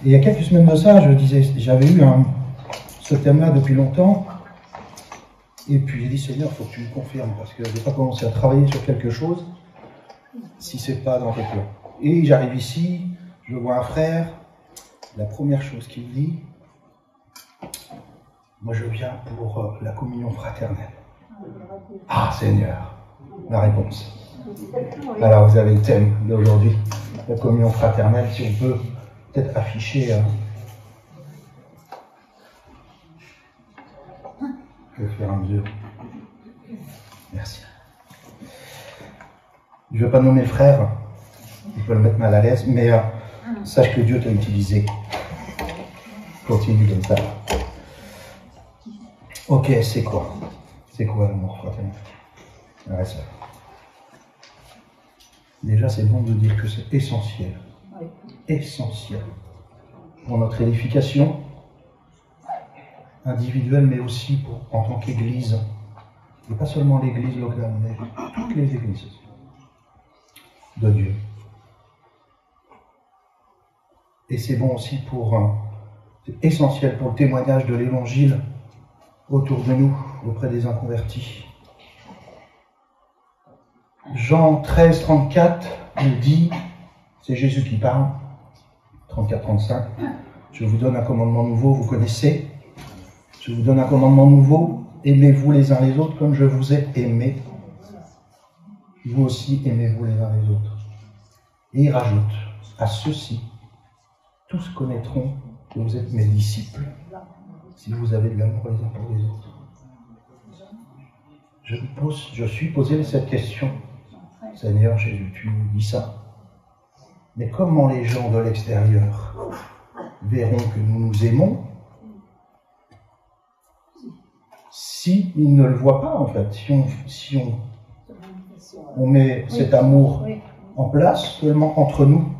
Et il y a quelques semaines de ça, j'avais eu ce thème-là depuis longtemps. Et puis j'ai dit, Seigneur, il faut que tu me confirmes, parce que je ne vais pas commencer à travailler sur quelque chose si ce n'est pas dans tes plans. Et j'arrive ici, je vois un frère, la première chose qu'il me dit, moi je viens pour la communion fraternelle. Ah Seigneur, la réponse. Alors vous avez le thème d'aujourd'hui, la communion fraternelle, si on peut peut-être afficher au fur et à mesure. Merci. Je ne veux pas nommer le frère, il peut le mettre mal à l'aise, mais sache que Dieu t'a utilisé. Continue comme ça. Ok, c'est quoi? C'est quoi l'amour fraternel? Ouais, ça. Déjà, c'est bon de dire que c'est essentiel. Essentiel. Pour notre édification individuelle, mais aussi en tant qu'Église. Et pas seulement l'Église locale, mais toutes les Églises de Dieu. Et c'est bon aussi c'est essentiel pour le témoignage de l'Évangile autour de nous, auprès des inconvertis. Jean 13, 34 nous dit, c'est Jésus qui parle, 34, 35, je vous donne un commandement nouveau, vous connaissez, je vous donne un commandement nouveau, aimez-vous les uns les autres comme je vous ai aimé. Vous aussi aimez-vous les uns les autres. Et il rajoute, à ceux-ci, tous connaîtront que vous êtes mes disciples, si vous avez de l'amour les uns pour les autres. Je suis posé cette question. Seigneur Jésus, tu nous dis ça. Mais comment les gens de l'extérieur verront que nous nous aimons si ils ne le voient pas, en fait, si on met cet amour en place seulement entre nous?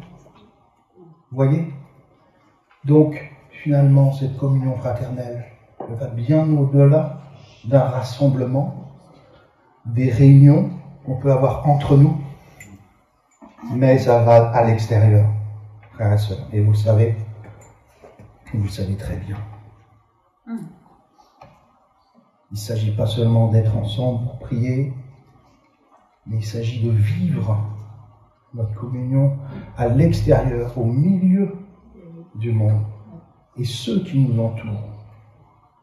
Vous voyez? Donc, finalement, cette communion fraternelle va bien au-delà d'un rassemblement, des réunions qu'on peut avoir entre nous, mais ça va à l'extérieur, frères et sœurs. Et vous le savez très bien. Il ne s'agit pas seulement d'être ensemble pour prier, mais il s'agit de vivre notre communion à l'extérieur, au milieu du monde. Et ceux qui nous entourent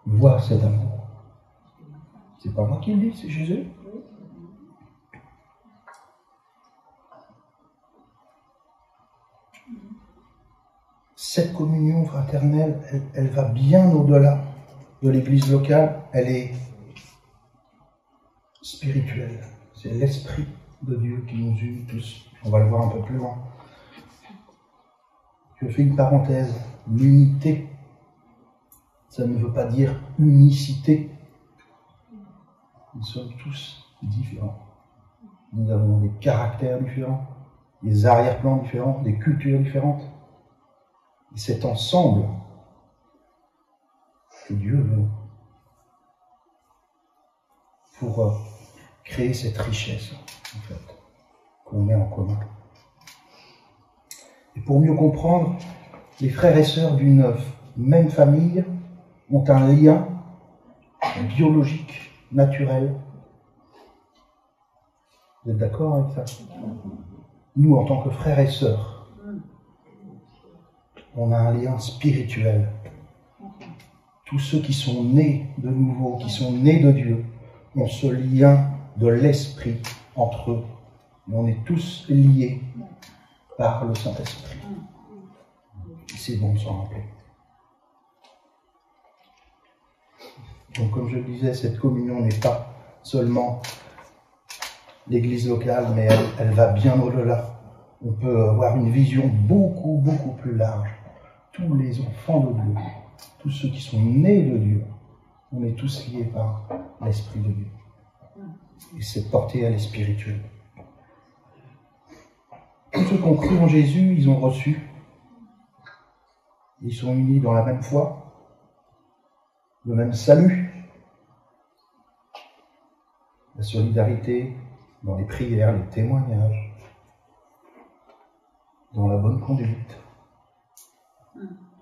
voient cet amour. C'est pas moi qui le dis, c'est Jésus. Cette communion fraternelle, elle va bien au-delà de l'église locale. Elle est spirituelle. C'est l'Esprit de Dieu qui nous unit tous. On va le voir un peu plus loin. Je fais une parenthèse. L'unité, ça ne veut pas dire unicité. Nous sommes tous différents. Nous avons des caractères différents, des arrière-plans différents, des cultures différentes. Et c'est ensemble que Dieu veut pour créer cette richesse, en fait, qu'on met en commun. Et pour mieux comprendre, les frères et sœurs d'une même famille ont un lien biologique, naturel. Vous êtes d'accord avec ça? Nous, en tant que frères et sœurs, on a un lien spirituel. Tous ceux qui sont nés de nouveau, qui sont nés de Dieu, ont ce lien de l'Esprit entre eux. Et on est tous liés par le Saint-Esprit. C'est bon de s'en rappeler. Donc, comme je le disais, cette communion n'est pas seulement l'église locale, mais elle va bien au-delà. On peut avoir une vision beaucoup, beaucoup plus large. Tous les enfants de Dieu, tous ceux qui sont nés de Dieu, on est tous liés par l'Esprit de Dieu. Et cette portée, elle est spirituelle. Tous ceux qui ont cru en Jésus, ils ont reçu. Ils sont unis dans la même foi, le même salut, la solidarité dans les prières, les témoignages, dans la bonne conduite.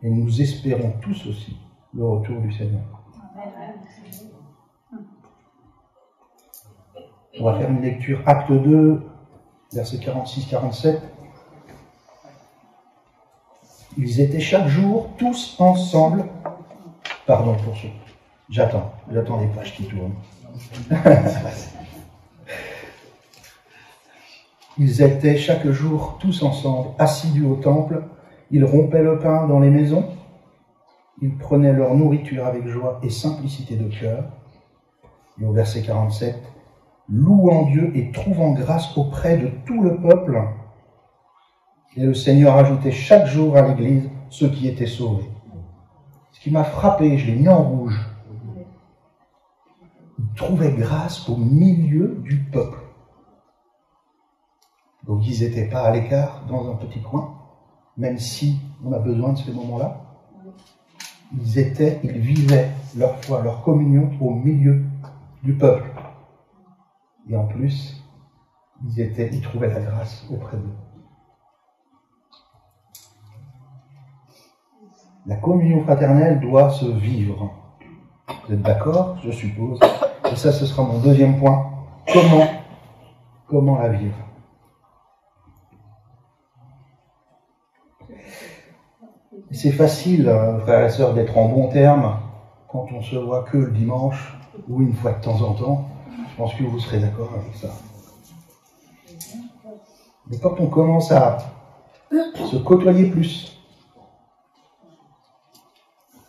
Et nous espérons tous aussi le retour du Seigneur. On va faire une lecture, acte 2, versets 46-47. Ils étaient chaque jour tous ensemble. Pardon pour ce. J'attends les pages qui tournent. Ils étaient chaque jour tous ensemble, assidus au temple. Ils rompaient le pain dans les maisons. Ils prenaient leur nourriture avec joie et simplicité de cœur. Et au verset 47, louant Dieu et trouvant grâce auprès de tout le peuple. Et le Seigneur ajoutait chaque jour à l'Église ceux qui étaient sauvés. Ce qui m'a frappé, je l'ai mis en rouge. Ils trouvaient grâce au milieu du peuple. Donc ils n'étaient pas à l'écart dans un petit coin, même si on a besoin de ces moments-là. Ils vivaient leur foi, leur communion au milieu du peuple. Et en plus, ils trouvaient la grâce auprès d'eux. La communion fraternelle doit se vivre. Vous êtes d'accord, je suppose. Et ça, ce sera mon deuxième point. Comment la vivre? C'est facile, frères et sœurs, d'être en bon terme quand on se voit que le dimanche ou une fois de temps en temps. Je pense que vous serez d'accord avec ça. Mais quand on commence à se côtoyer plus,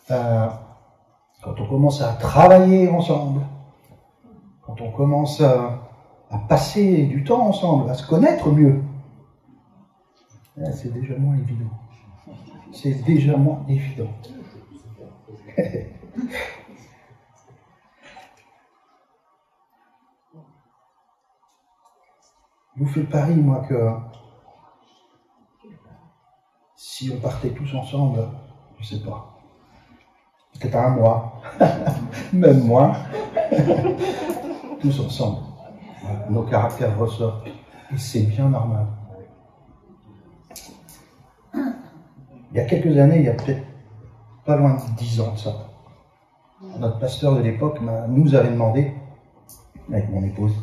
quand on commence à travailler ensemble, quand on commence à passer du temps ensemble, à se connaître mieux, c'est déjà moins évident. C'est déjà moins évident. Je vous fais le pari, moi, que si on partait tous ensemble, je sais pas, peut-être un mois, même moins, tous ensemble, nos caractères ressortent. Et c'est bien normal. Il y a quelques années, il y a peut-être pas loin de 10 ans de ça, notre pasteur de l'époque nous avait demandé, avec mon épouse,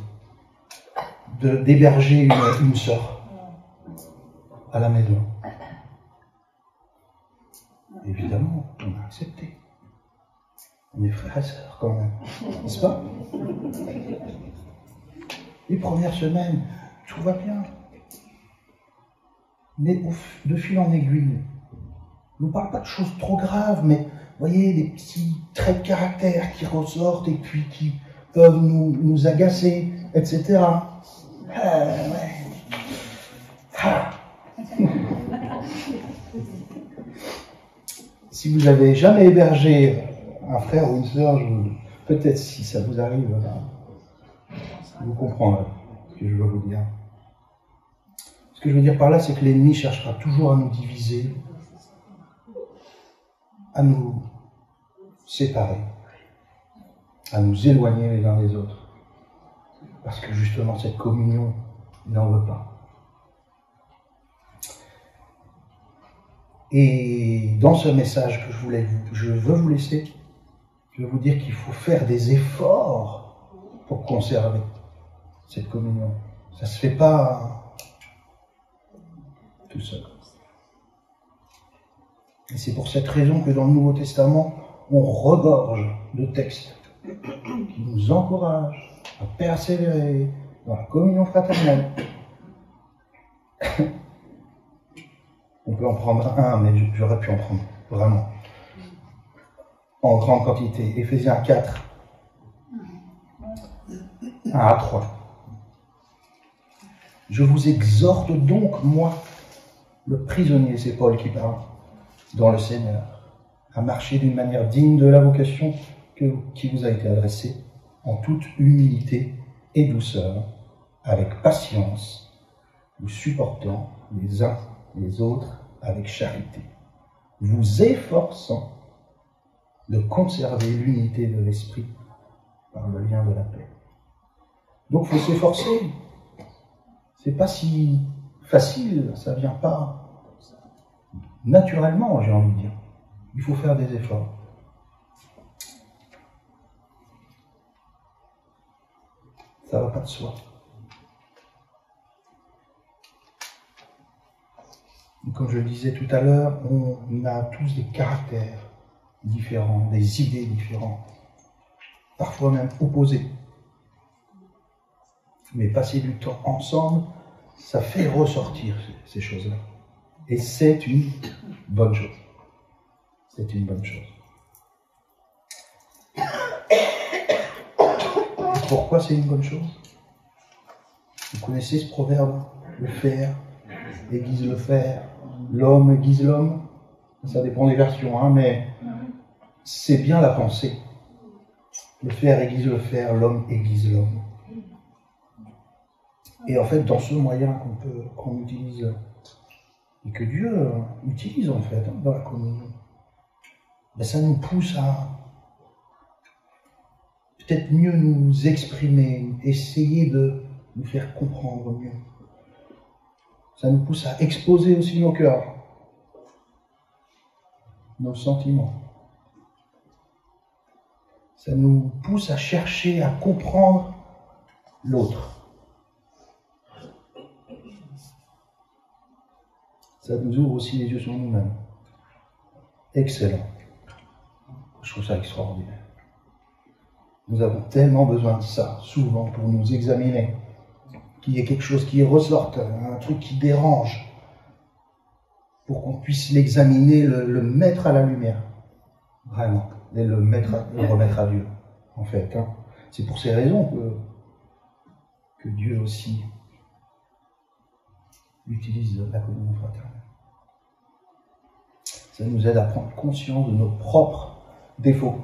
d'héberger une sœur à la maison. Évidemment, on a accepté. On est frères et sœurs quand même, n'est-ce pas? Les premières semaines, tout va bien. Mais de fil en aiguille, on ne parle pas de choses trop graves, mais vous voyez, des petits traits de caractère qui ressortent et puis qui peuvent nous agacer, etc. Si vous n'avez jamais hébergé un frère ou une sœur, peut-être si ça vous arrive, vous comprendrez ce que je veux vous dire. Ce que je veux dire par là, c'est que l'ennemi cherchera toujours à nous diviser, à nous séparer, à nous éloigner les uns des autres. Parce que justement, cette communion, il n'en veut pas. Et dans ce message que je veux vous laisser, je veux vous dire qu'il faut faire des efforts pour conserver cette communion. Ça ne se fait pas tout seul. Et c'est pour cette raison que dans le Nouveau Testament, on regorge de textes qui nous encouragent à persévérer dans la communion fraternelle. On peut en prendre un, mais j'aurais pu en prendre vraiment en grande quantité. Éphésiens 4, 1 à 3. Je vous exhorte donc, moi, le prisonnier, c'est Paul qui parle, dans le Seigneur, à marcher d'une manière digne de la vocation qui vous a été adressée, en toute humilité et douceur, avec patience, vous supportant les uns les autres avec charité, vous efforçant de conserver l'unité de l'esprit par le lien de la paix. Donc il faut s'efforcer. C'est pas si facile, ça vient pas naturellement, j'ai envie de dire. Il faut faire des efforts. Ça ne va pas de soi. Et comme je le disais tout à l'heure, on a tous des caractères différents, des idées différentes, parfois même opposées. Mais passer du temps ensemble, ça fait ressortir ces choses-là. Et c'est une bonne chose. C'est une bonne chose. Pourquoi c'est une bonne chose? Vous connaissez ce proverbe? Le fer aiguise le fer, l'homme aiguise l'homme. Ça dépend des versions, hein, mais c'est bien la pensée. Le fer aiguise le fer, l'homme aiguise l'homme. Et en fait, dans ce moyen qu'on utilise, et que Dieu utilise en fait dans la communion, ben ça nous pousse à peut-être mieux nous exprimer, essayer de nous faire comprendre mieux. Ça nous pousse à exposer aussi nos cœurs, nos sentiments. Ça nous pousse à chercher à comprendre l'autre. Ça nous ouvre aussi les yeux sur nous-mêmes. Excellent. Je trouve ça extraordinaire. Nous avons tellement besoin de ça, souvent, pour nous examiner. Qu'il y ait quelque chose qui ressorte, un truc qui dérange, pour qu'on puisse l'examiner, le mettre à la lumière. Vraiment. Et le remettre à Dieu, en fait. Hein. C'est pour ces raisons que Dieu aussi utilise la communion fraternelle. Ça nous aide à prendre conscience de nos propres défauts.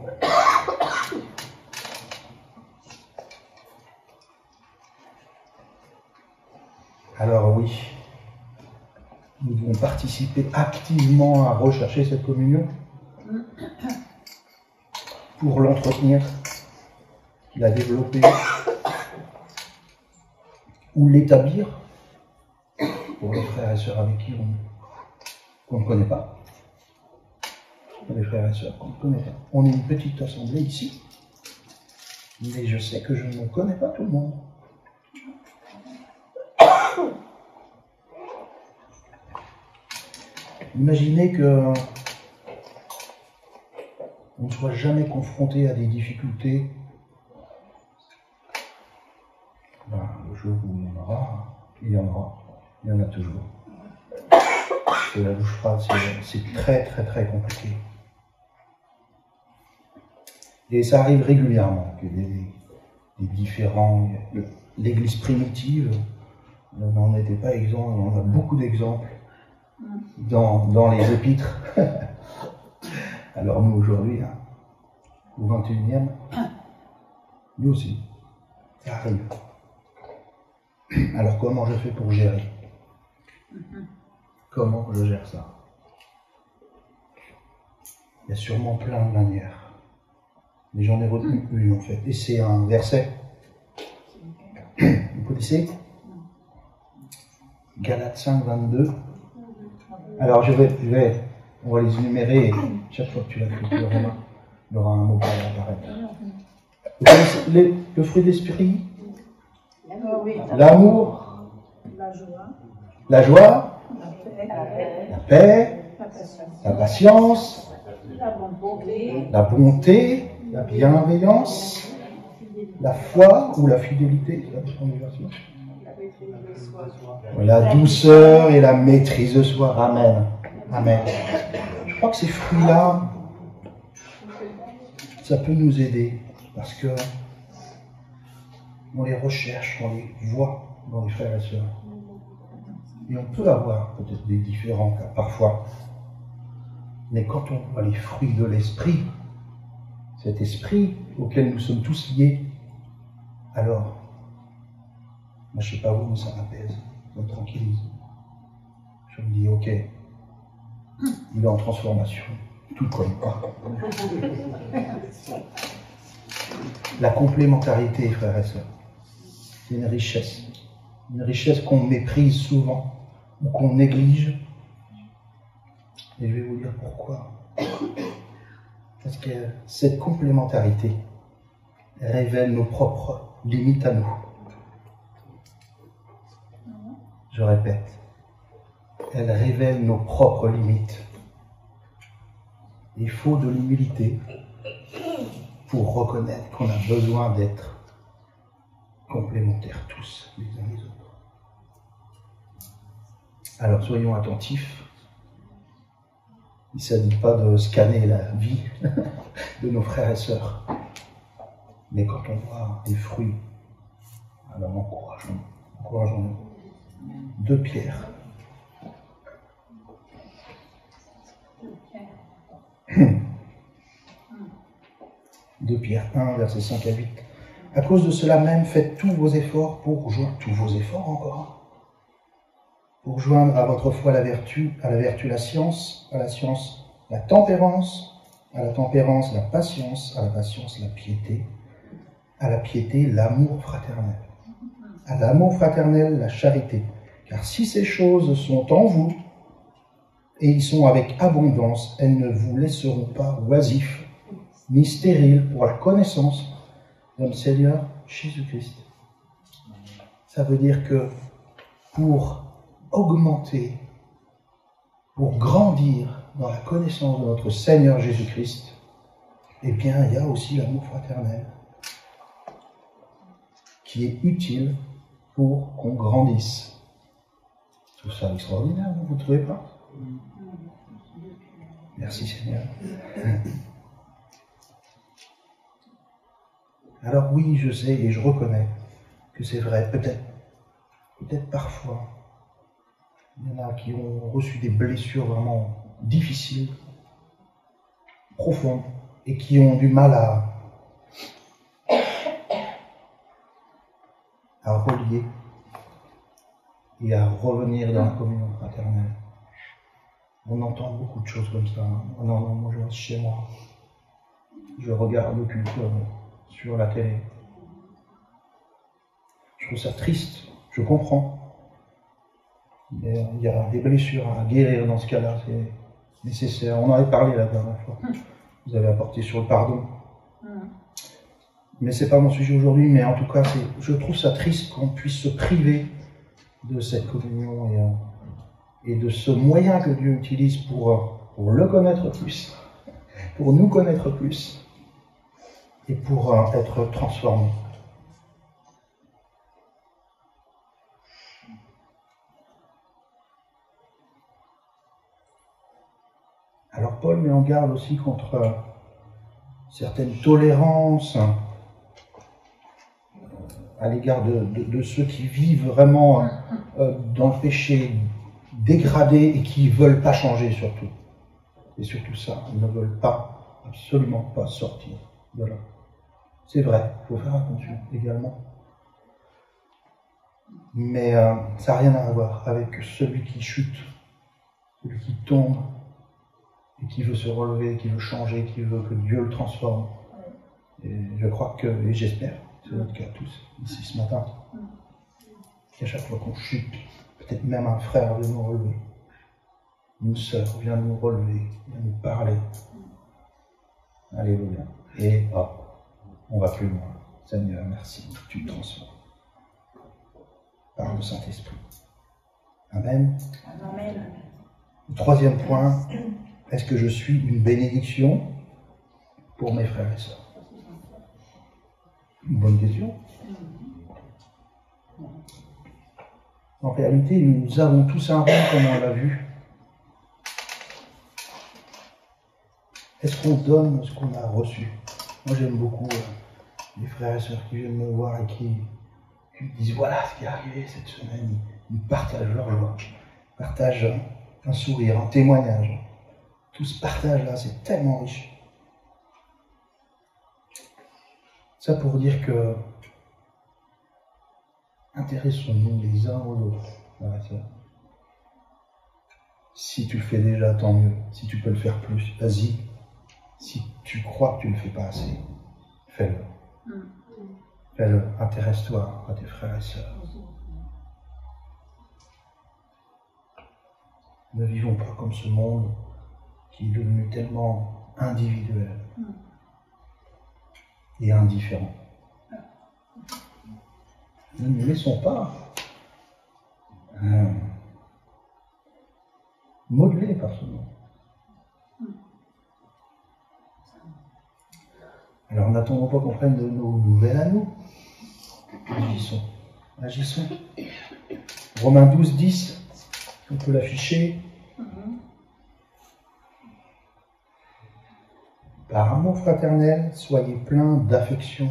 Alors oui, nous devons participer activement à rechercher cette communion pour l'entretenir, la développer ou l'établir pour les frères et sœurs avec qui on ne connaît pas. Les frères et sœurs qu'on ne connaît pas. On est une petite assemblée ici, mais je sais que je ne connais pas tout le monde. Imaginez que on ne soit jamais confronté à des difficultés. Ben, le jour où il y en aura, il y en a toujours. Et la douche froide, c'est très très très compliqué. Et ça arrive régulièrement que des différents. L'Église primitive n'en était pas exempt, on a beaucoup d'exemples dans les épîtres. Alors nous aujourd'hui, hein, au 21e, nous aussi, ça arrive. Alors comment je fais pour gérer? Comment je gère ça? Il y a sûrement plein de manières. Mais j'en ai retenu une en fait. Et c'est un verset. Vous connaissez? Galates 5, 22. Alors on va les énumérer et chaque fois que tu l'as fait, il y aura un mot qui va apparaître. Vous connaissez le fruit de l'esprit? L'amour, la joie, la paix, la patience, la bonté, la bienveillance, la foi ou la fidélité, la douceur et la maîtrise de soi. Amen. Amen. Je crois que ces fruits-là, ça peut nous aider parce que on les recherche, on les voit dans les frères et sœurs. Et on peut avoir peut-être des différents cas parfois. Mais quand on voit les fruits de l'esprit, cet esprit auquel nous sommes tous liés, alors, moi je ne sais pas vous, mais ça m'apaise, ça me tranquillise. Je me dis, ok, il est en transformation, tout comme pas. La complémentarité, frères et sœurs, c'est une richesse qu'on méprise souvent ou qu'on néglige. Et je vais vous dire pourquoi. Parce que cette complémentarité révèle nos propres limites à nous. Je répète, elle révèle nos propres limites. Il faut de l'humilité pour reconnaître qu'on a besoin d'être complémentaires tous les uns les autres. Alors soyons attentifs. Il ne s'agit pas de scanner la vie de nos frères et sœurs. Mais quand on voit des fruits, alors encourageons-nous. 2 Pierre. 2 Pierre 1, versets 5 à 8. À cause de cela même, faites tous vos efforts pour joindre, tous vos efforts encore, pour joindre à votre foi la vertu, à la vertu la science, à la science la tempérance, à la tempérance la patience, à la patience la piété, à la piété l'amour fraternel, à l'amour fraternel la charité. Car si ces choses sont en vous, et ils sont avec abondance, elles ne vous laisseront pas oisifs, ni stériles pour la connaissance de notre Seigneur Jésus-Christ. Ça veut dire que pour augmenter, pour grandir dans la connaissance de notre Seigneur Jésus-Christ, eh bien, il y a aussi l'amour fraternel qui est utile pour qu'on grandisse. Je trouve ça extraordinaire, vous ne trouvez pas? Merci Seigneur. Alors oui, je sais et je reconnais que c'est vrai, peut-être parfois, il y en a qui ont reçu des blessures vraiment difficiles, profondes, et qui ont du mal à relier et à revenir dans la communion fraternelle. On entend beaucoup de choses comme ça. Non, moi je reste chez moi. Je regarde le culte sur la télé. Je trouve ça triste, je comprends. Mais il y a des blessures à guérir dans ce cas-là, c'est nécessaire. On en avait parlé la dernière fois. Vous avez apporté sur le pardon. Mais c'est pas mon sujet aujourd'hui, mais en tout cas, je trouve ça triste qu'on puisse se priver de cette communion et de ce moyen que Dieu utilise pour le connaître plus, pour nous connaître plus, et pour être transformés. Alors Paul met en garde aussi contre certaines tolérances à l'égard de ceux qui vivent vraiment dans le péché dégradé et qui ne veulent pas changer surtout. Et surtout ça, ils ne veulent pas, absolument pas sortir de là. C'est vrai, il faut faire attention également. Mais ça n'a rien à voir avec celui qui chute, celui qui tombe, et qui veut se relever, qui veut changer, qui veut que Dieu le transforme. Et je crois que, et j'espère, c'est notre cas tous, ici ce matin, qu'à chaque fois qu'on chute, peut-être même un frère vient nous relever, une sœur vient nous relever, vient nous parler. Alléluia. Et hop, on va plus loin. Seigneur, merci, tu te transformes. Par le Saint-Esprit. Amen. Amen. Le troisième point, est-ce que je suis une bénédiction pour mes frères et sœurs? Une bonne question. En réalité, nous avons tous un rôle, comme on l'a vu. Est-ce qu'on donne ce qu'on a reçu? Moi, j'aime beaucoup les frères et sœurs qui viennent me voir et qui me disent voilà ce qui est arrivé cette semaine. Ils partagent leur joie, partagent un sourire, un témoignage. Tout ce partage-là, c'est tellement riche. Ça pour dire que intéressons-nous les uns aux autres, frères et sœurs. Si tu le fais déjà, tant mieux. Si tu peux le faire plus, vas-y. Si tu crois que tu ne le fais pas assez, fais-le. Fais-le. Intéresse-toi à tes frères et sœurs. Ne vivons pas comme ce monde qui est devenu tellement individuel et indifférent. Ne nous laissons pas modeler par ce monde. Alors n'attendons pas qu'on prenne de nos nouvelles à nous. Agissons. Agissons. Romains 12, 10, on peut l'afficher. Par amour fraternel, soyez pleins d'affection.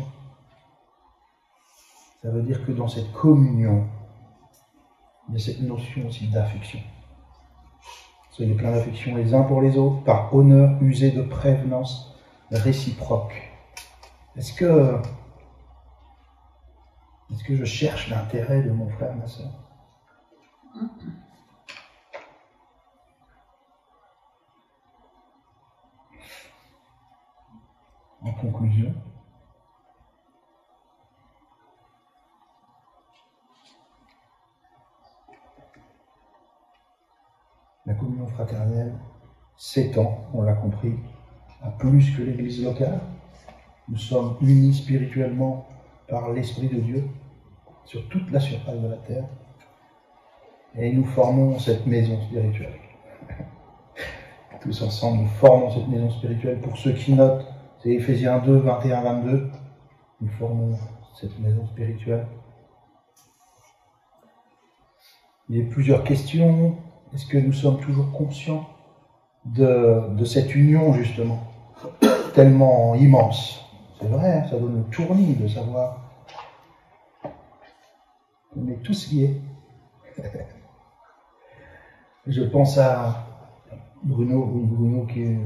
Ça veut dire que dans cette communion, il y a cette notion aussi d'affection. Soyez pleins d'affection les uns pour les autres, par honneur, usez de prévenance réciproque. Est-ce que je cherche l'intérêt de mon frère, ma soeur? En conclusion, la communion fraternelle s'étend, on l'a compris, à plus que l'Église locale. Nous sommes unis spirituellement par l'Esprit de Dieu sur toute la surface de la terre et nous formons cette maison spirituelle. Tous ensemble, nous formons cette maison spirituelle. Pour ceux qui notent, c'est Éphésiens 2, 21, 22. Nous formons cette maison spirituelle. Il y a plusieurs questions. Est-ce que nous sommes toujours conscients de cette union, justement, tellement immense? C'est vrai, ça donne le tournis de savoir qu'on est tous liés. Je pense à Bruno qui est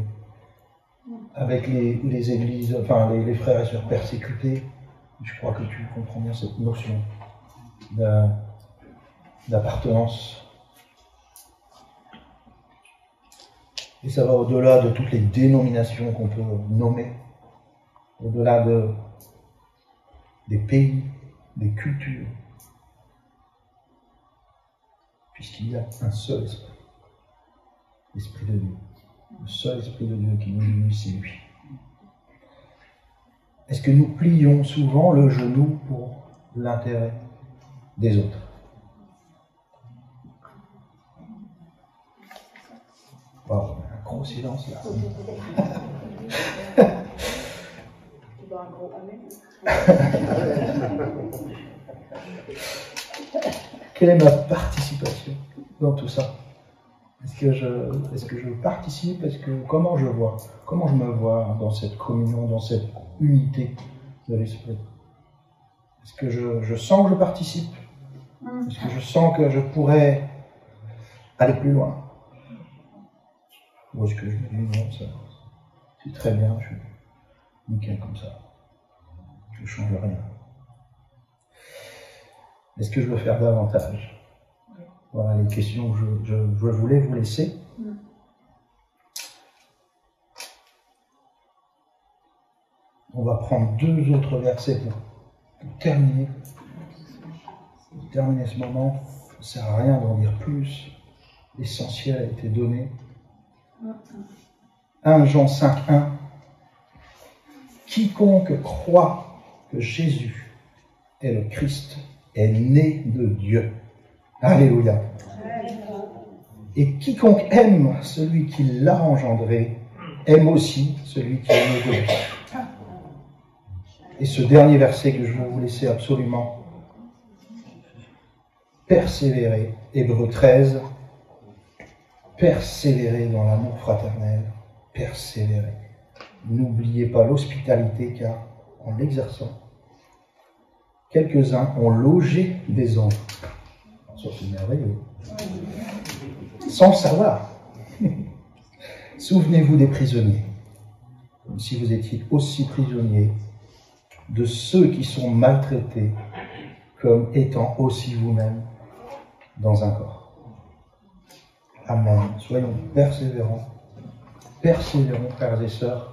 avec les églises, enfin les frères et sœurs persécutés. Je crois que tu comprends bien cette notion d'appartenance. Et ça va au-delà de toutes les dénominations qu'on peut nommer, au-delà des pays, des cultures, puisqu'il y a un seul esprit, l'Esprit de Dieu. Le seul Esprit de Dieu qui nous unit, c'est lui. Est-ce que nous plions souvent le genou pour l'intérêt des autres? Wow, un gros silence là. Quelle est ma participation dans tout ça? Est-ce que je participe? Comment je me vois dans cette communion, dans cette unité de l'esprit? Est-ce que je sens que je participe? Est-ce que je sens que je pourrais aller plus loin? Ou est-ce que je me dis non, ça c'est très bien, je suis nickel comme ça, je ne change rien? Est-ce que je veux faire davantage? Voilà les questions que je voulais vous laisser. On va prendre 2 autres versets pour terminer. Pour terminer ce moment, ça ne sert à rien d'en dire plus. L'essentiel a été donné. 1 Jean 5, 1. Quiconque croit que Jésus est le Christ est né de Dieu. Alléluia. Et quiconque aime celui qui l'a engendré, aime aussi celui qui est né de lui. Et ce dernier verset que je veux vous laisser absolument persévérer, Hébreux 13, persévérer dans l'amour fraternel, persévérer. N'oubliez pas l'hospitalité, car en l'exerçant, quelques-uns ont logé des anges. Ça, c'est merveilleux. Sans le savoir. Souvenez-vous des prisonniers, comme si vous étiez aussi prisonniers de ceux qui sont maltraités, comme étant aussi vous-même dans un corps. Amen. Soyons persévérants, frères et sœurs,